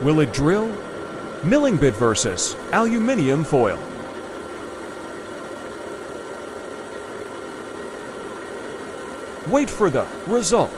Will it drill? Milling bit versus aluminum foil. Wait for the result.